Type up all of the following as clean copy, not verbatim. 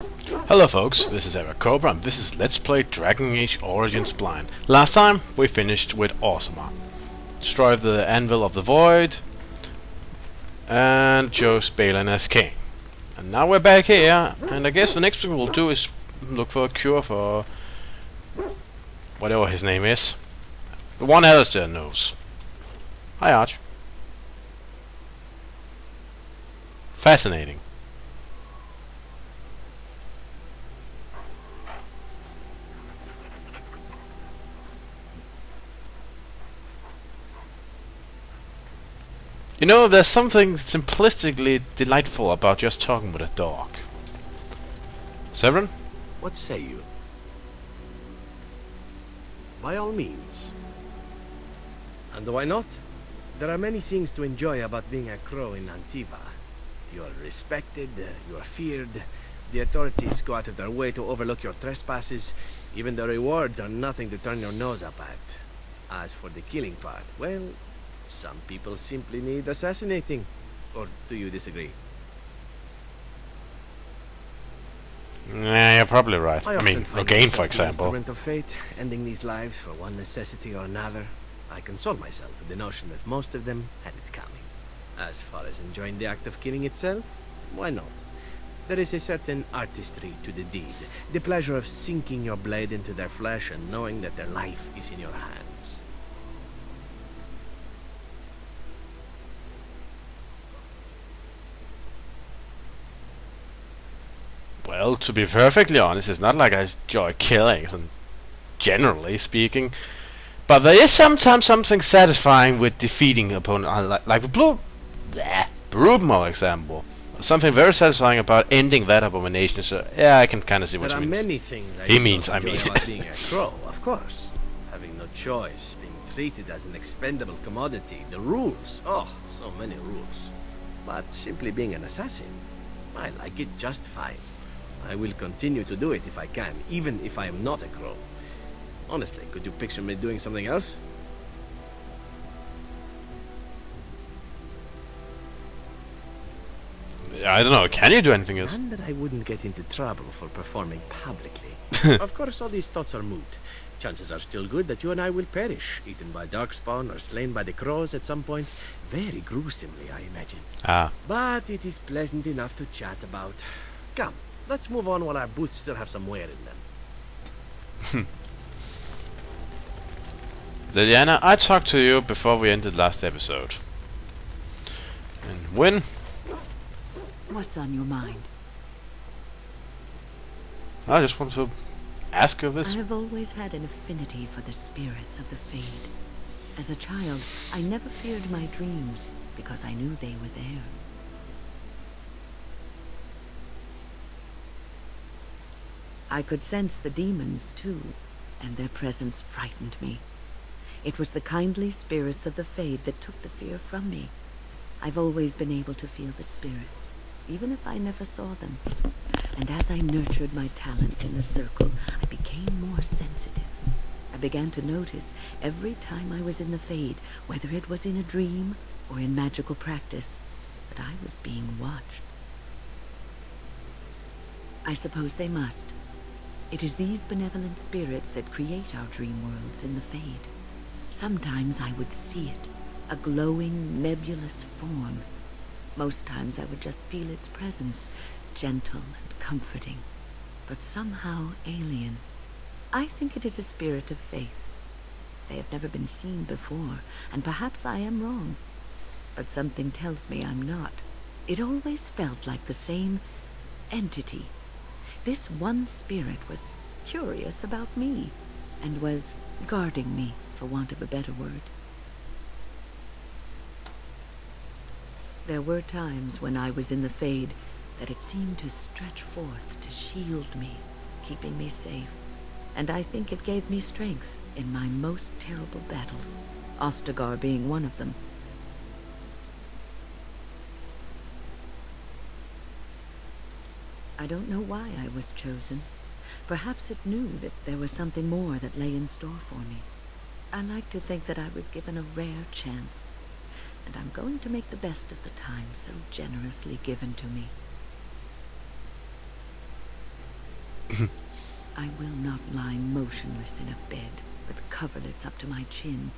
Hello folks, this is Eric Cobra and this is Let's Play Dragon Age Origins Blind. Last time we finished with Awesoma. Destroyed the Anvil of the Void and chose Balin as king. And now we're back here, and I guess the next thing we'll do is look for a cure for whatever his name is. The one Alistair knows. Hi Arch. Fascinating. You know, there's something simplistically delightful about just talking with a dog. Severin? What say you? By all means. And why not? There are many things to enjoy about being a crow in Antiva. You are respected, you are feared, the authorities go out of their way to overlook your trespasses, even the rewards are nothing to turn your nose up at. As for the killing part, well, some people simply need assassinating. Or do you disagree? Yeah, you're probably right. I mean, often find Again, for myself the example. instrument of fate, ending these lives for one necessity or another. I console myself with the notion that most of them had it coming. As far as enjoying the act of killing itself, why not? There is a certain artistry to the deed, the pleasure of sinking your blade into their flesh and knowing that their life is in your hands. Well, to be perfectly honest, it's not like I enjoy killing, generally speaking. But there is sometimes something satisfying with defeating an opponent, like with Brubin, for example. Something very satisfying about ending that abomination. So yeah, I can kind of see what There you are mean. many things He I means, don't I enjoy mean. about being a crow, of course. Having no choice, being treated as an expendable commodity, the rules, oh, so many rules. But simply being an assassin, I like it just fine. I will continue to do it if I can, even if I am not a crow. Honestly, could you picture me doing something else? I don't know. Can you do anything else? And that I wouldn't get into trouble for performing publicly. Of course, all these thoughts are moot. Chances are still good that you and I will perish, eaten by darkspawn or slain by the crows at some point. Very gruesomely, I imagine. Ah. But it is pleasant enough to chat about. Come, let's move on while our boots still have some wear in them. Lilliana, I talked to you before we ended last episode. And when? What's on your mind? I just want to ask you this. I've always had an affinity for the spirits of the Fade. As a child, I never feared my dreams because I knew they were there. I could sense the demons, too, and their presence frightened me. It was the kindly spirits of the Fade that took the fear from me. I've always been able to feel the spirits, even if I never saw them. And as I nurtured my talent in the circle, I became more sensitive. I began to notice every time I was in the Fade, whether it was in a dream or in magical practice, that I was being watched. I suppose they must. It is these benevolent spirits that create our dream worlds in the Fade. Sometimes I would see it, a glowing, nebulous form. Most times I would just feel its presence, gentle and comforting, but somehow alien. I think it is a spirit of faith. They have never been seen before, and perhaps I am wrong. But something tells me I'm not. It always felt like the same entity. This one spirit was curious about me, and was guarding me, for want of a better word. There were times when I was in the Fade that it seemed to stretch forth to shield me, keeping me safe. And I think it gave me strength in my most terrible battles, Ostagar being one of them. I don't know why I was chosen. Perhaps it knew that there was something more that lay in store for me. I like to think that I was given a rare chance, and I'm going to make the best of the time so generously given to me. I will not lie motionless in a bed with coverlets up to my chin,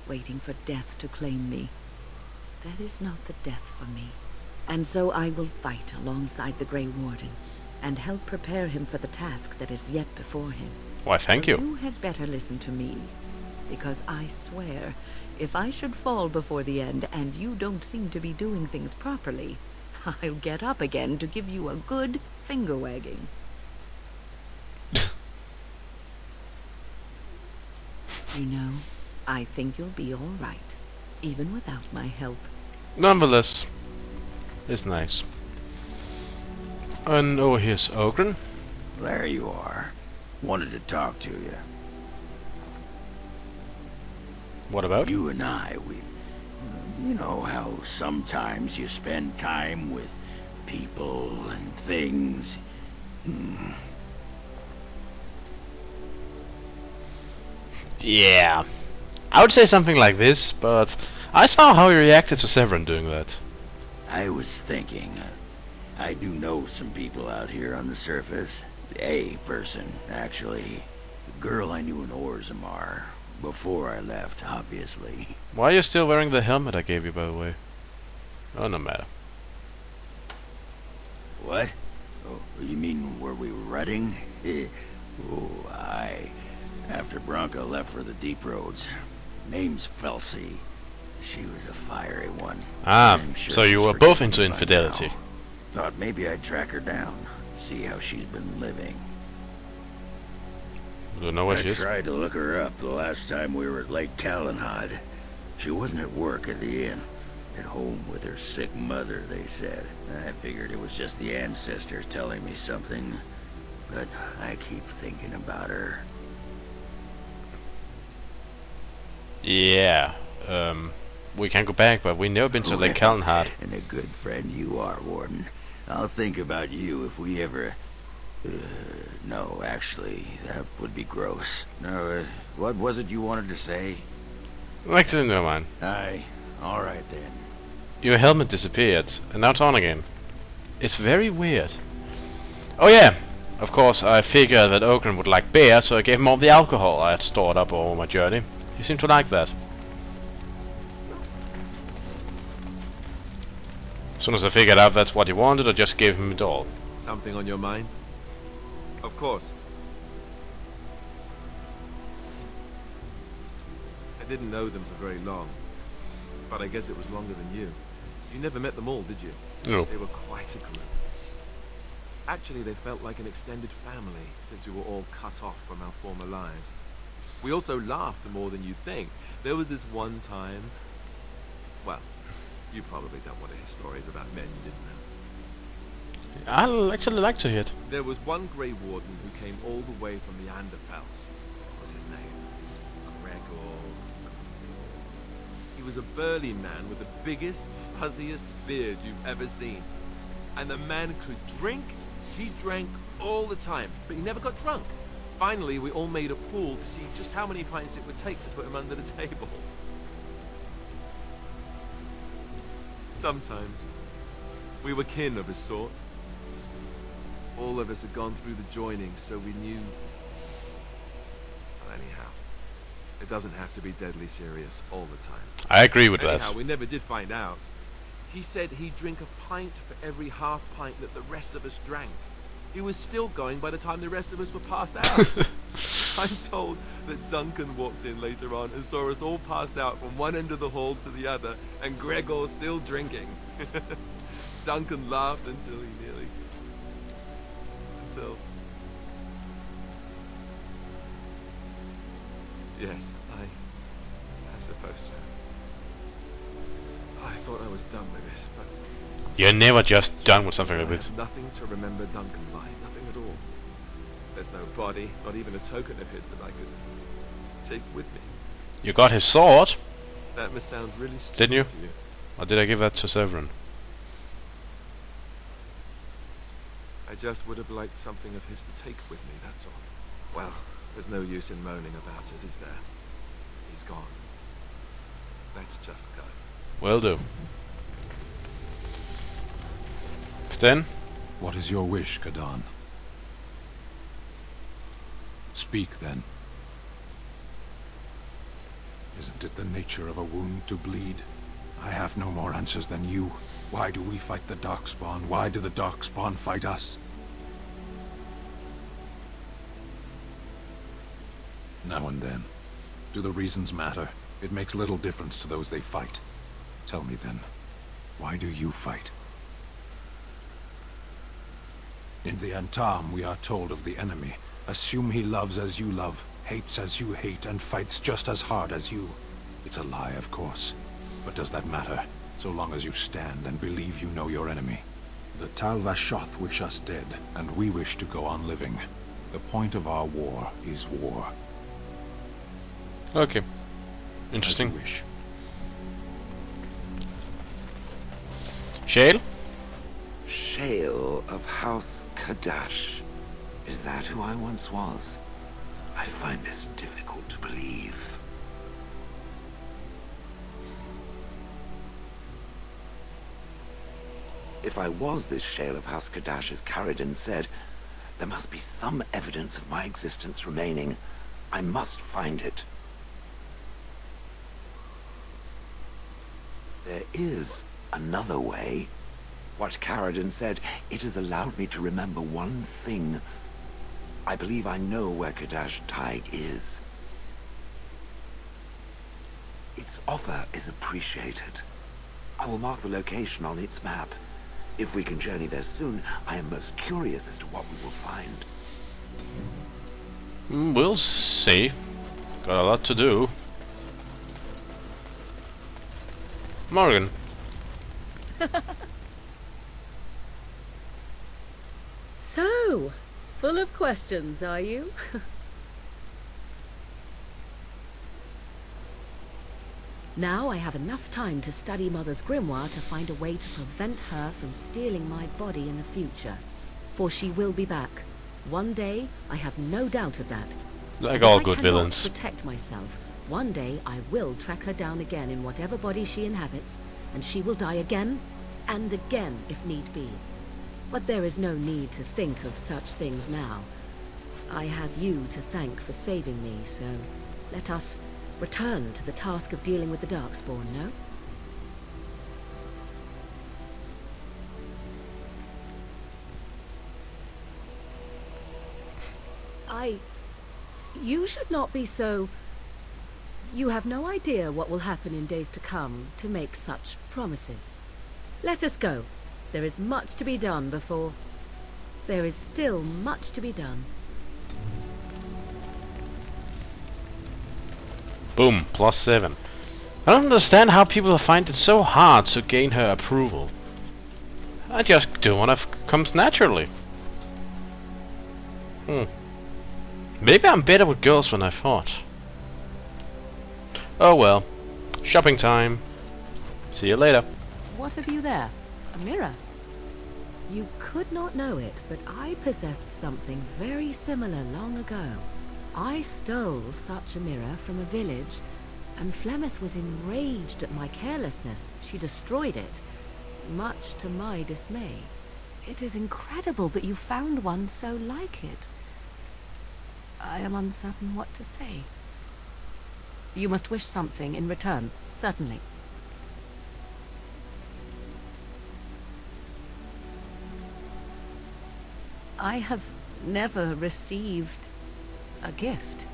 waiting for death to claim me. That is not the death for me. And so I will fight alongside the Grey Warden, and help prepare him for the task that is yet before him. Why, thank you. You had better listen to me, because I swear, if I should fall before the end and you don't seem to be doing things properly, I'll get up again to give you a good finger wagging. You know, I think you'll be all right, even without my help. Nonetheless, it's nice. And over here's Ogren. There you are. Wanted to talk to you. What about? You and I, you know how sometimes you spend time with people and things. Yeah. I would say something like this, but I saw how you reacted to Severin doing that. I was thinking, I do know some people out here on the surface. A person, actually. The girl I knew in Orzammar. Before I left, obviously. Why are you still wearing the helmet I gave you, by the way? Oh, no matter. What? Oh, you mean where we were running? Oh, aye. After Bronca left for the deep roads. Name's Felsi. She was a fiery one. Ah, I'm sure so you she's were both forgiven into me by infidelity. now. Thought maybe I'd track her down. See how she's been living. Don't know where I she is. tried to look her up the last time we were at Lake Calenhad. She wasn't at work at the inn. At home with her sick mother, they said. I figured it was just the ancestors telling me something. But I keep thinking about her. Yeah. We can go back, but we've never been to Lake Calenhad. And a good friend you are, Warden. I'll think about you if we ever... no, actually, that would be gross. No, what was it you wanted to say? Actually, no, man. Aye, alright then. Your helmet disappeared, and now it's on again. It's very weird. Oh yeah, of course, I figured that Ogren would like beer, so I gave him all the alcohol I had stored up over my journey. He seemed to like that. As soon as I figured out that's what he wanted, I just gave him it all. Something on your mind? Of course. I didn't know them for very long, but I guess it was longer than you. You never met them all, did you? No. They were quite a group. Actually, they felt like an extended family, since we were all cut off from our former lives. We also laughed more than you'd think. There was this one time... Well, you probably don't want to hear stories about men you didn't know. I'll actually like to hear it. There was one Grey Warden who came all the way from the Anderfels. What was his name? Gregor... He was a burly man with the biggest, fuzziest beard you've ever seen. And the man could drink. He drank all the time, but he never got drunk. Finally, we all made a pool to see just how many pints it would take to put him under the table. Sometimes, we were kin of a sort. All of us had gone through the joining, so we knew... Well, anyhow, it doesn't have to be deadly serious all the time. I agree with Anyhow, that. we never did find out. He said he'd drink a pint for every half pint that the rest of us drank. He was still going by the time the rest of us were passed out. I'm told that Duncan walked in later on and saw us all passed out from one end of the hall to the other, and Gregor still drinking. Duncan laughed until he nearly... Until... Yes, I suppose so. I thought I was done with this, but... You're never just done with something like I this. have nothing to remember Duncan by, nothing at all. There's no body, not even a token of his that I could take with me. You got his sword, That must sound really stupid didn't you? to you. Or did I give that to Severin? I just would have liked something of his to take with me, that's all. Well, there's no use in moaning about it, is there? He's gone. Let's just go. Will do. Sten? What is your wish, Kadan? Speak, then. Isn't it the nature of a wound to bleed? I have no more answers than you. Why do we fight the Darkspawn? Why do the Darkspawn fight us? Now and then. Do the reasons matter? It makes little difference to those they fight. Tell me then, why do you fight? In the Antam, we are told of the enemy. Assume he loves as you love, hates as you hate, and fights just as hard as you. It's a lie, of course. But does that matter, so long as you stand and believe you know your enemy? The Tal Vashoth wish us dead, and we wish to go on living. The point of our war is war. Okay. Interesting. As you wish. Shale? Shale of House Kadash. Is that who I once was? I find this difficult to believe. If I was this Shale of House Kadash, as Caradon said, there must be some evidence of my existence remaining. I must find it. There is another way. What Caradon said, it has allowed me to remember one thing. I believe I know where Kadash Taig is. Its offer is appreciated. I will mark the location on its map. If we can journey there soon, I am most curious as to what we will find. We'll see. Got a lot to do. Morgan. So, full of questions, are you? Now I have enough time to study Mother's grimoire to find a way to prevent her from stealing my body in the future. For she will be back. One day, I have no doubt of that. Like But all if good I cannot villains. protect myself, one day I will track her down again in whatever body she inhabits, and she will die again, and again if need be. But there is no need to think of such things now. I have you to thank for saving me, so let us return to the task of dealing with the Darkspawn, no? You should not be so... You have no idea what will happen in days to come to make such promises. Let us go. There is much to be done before... There is still much to be done. Boom, +7. I don't understand how people find it so hard to gain her approval. I just do what comes naturally. Maybe I'm better with girls than I thought. Oh well. Shopping time. See you later. What have you there? A mirror? You could not know it, but I possessed something very similar long ago. I stole such a mirror from a village, and Flemeth was enraged at my carelessness. She destroyed it, much to my dismay. It is incredible that you found one so like it. I am uncertain what to say. You must wish something in return, certainly. I have never received a gift.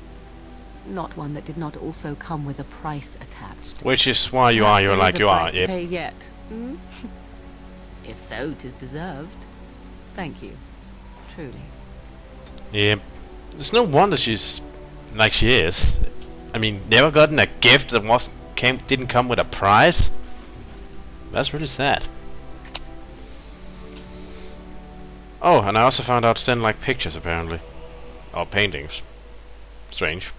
Not one that did not also come with a price attached. Which is why you're like you are, yep. Pay yet. Hmm? If so, 'tis deserved. Thank you. Truly. Yep. There's no wonder she's like she is. I mean, never gotten a gift that didn't come with a prize. That's really sad. Oh, and I also found out Sten liked pictures apparently. Or paintings. Strange.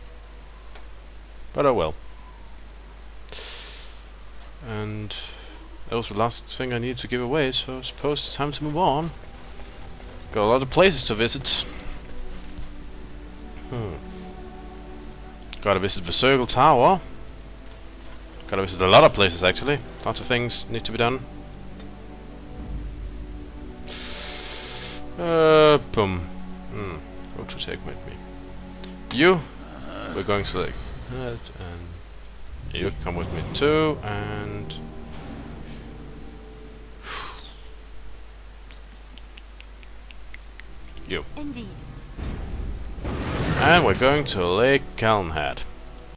But oh well. And that was the last thing I needed to give away, so I suppose it's time to move on. Got a lot of places to visit. Gotta visit the Circle Tower. Gotta visit a lot of places actually. Lots of things need to be done. Boom. What to take with me? You, we're going to like that, and you come with me too, and you. Indeed. And we're going to Lake Calnhead.